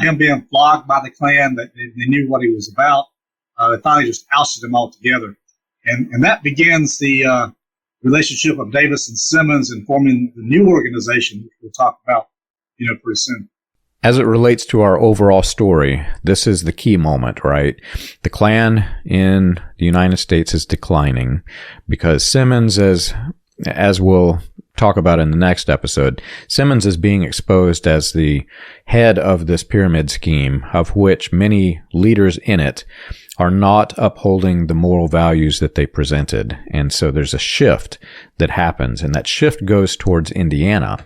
him being flogged by the Klan that they knew what he was about. They finally just ousted him altogether. And that begins the relationship of Davis and Simmons in forming the new organization, which we'll talk about pretty soon. As it relates to our overall story, this is the key moment, right? The Klan in the United States is declining because Simmons, as we'll talk about in the next episode, Simmons is being exposed as the head of this pyramid scheme, of which many leaders in it are not upholding the moral values that they presented. And so there's a shift that happens, and that shift goes towards Indiana.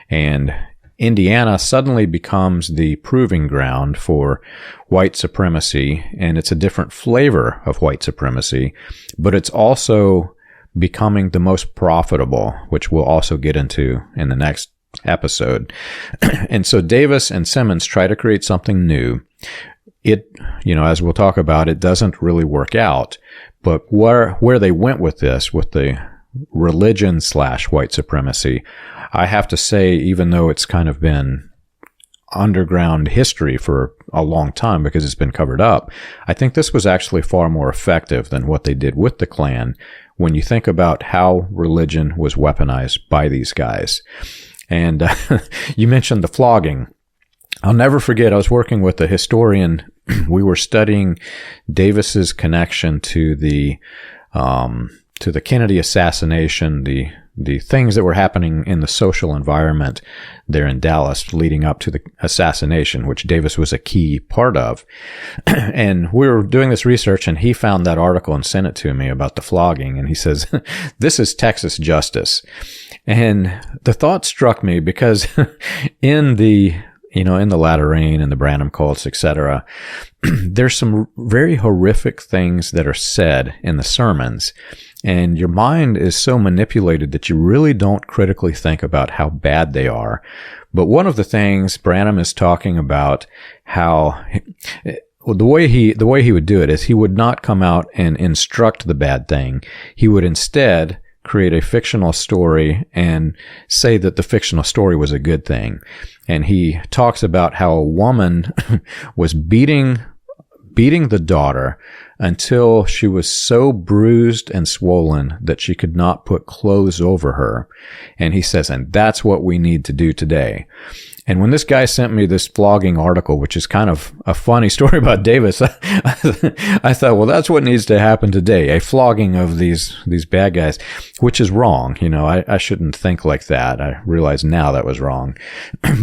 And Indiana suddenly becomes the proving ground for white supremacy, and it's a different flavor of white supremacy, but it's also becoming the most profitable, which we'll also get into in the next episode. And so Davis and Simmons try to create something new. It, as we'll talk about, it doesn't really work out, but where they went with this, with the religion / white supremacy, I have to say, even though it's kind of been underground history for a long time because it's been covered up, I think this was actually far more effective than what they did with the Klan when you think about how religion was weaponized by these guys. And you mentioned the flogging. I'll never forget, I was working with a historian. We were studying Davis's connection to the Kennedy assassination, the things that were happening in the social environment there in Dallas leading up to the assassination, which Davis was a key part of. And we were doing this research, and he found that article and sent it to me about the flogging. And he says, this is Texas justice. And the thought struck me because in the latter rain and the Branham cults, etc., there's some very horrific things that are said in the sermons. And your mind is so manipulated that you really don't critically think about how bad they are. But one of the things Branham is talking about, how the way he would do it is he would not come out and instruct the bad thing. He would instead create a fictional story and say that the fictional story was a good thing. And he talks about how a woman was beating the daughter until she was so bruised and swollen that she could not put clothes over her. And he says, and that's what we need to do today. And when this guy sent me this flogging article, which is kind of a funny story about Davis, I thought, well, that's what needs to happen today, a flogging of these bad guys, which is wrong. I shouldn't think like that. I realize now that was wrong.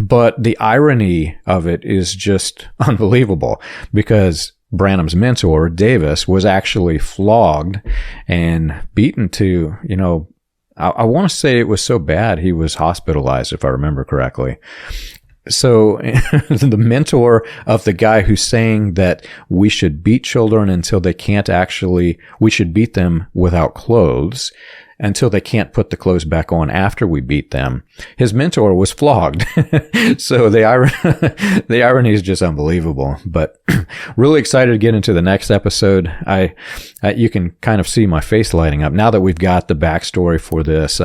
But the irony of it is just unbelievable, because Branham's mentor, Davis, was actually flogged and beaten to, I want to say it was so bad he was hospitalized, if I remember correctly. So the mentor of the guy who's saying that we should beat children until they can't we should beat them without clothes until they can't put the clothes back on after we beat them, his mentor was flogged. So the irony is just unbelievable. But really excited to get into the next episode. You can kind of see my face lighting up now that we've got the backstory for this.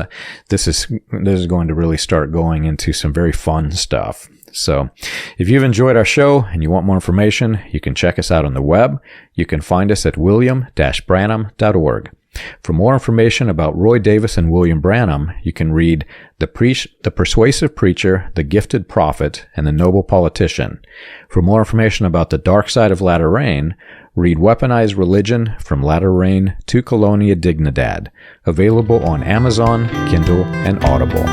This is going to really start going into some very fun stuff. So if you've enjoyed our show and you want more information, you can check us out on the web. You can find us at william-branham.org. For more information about Roy Davis and William Branham, you can read The Persuasive Preacher, The Gifted Prophet, and The Noble Politician. For more information about the dark side of Latter Rain, read Weaponized Religion, From Latter Rain to Colonia Dignidad, available on Amazon, Kindle, and Audible.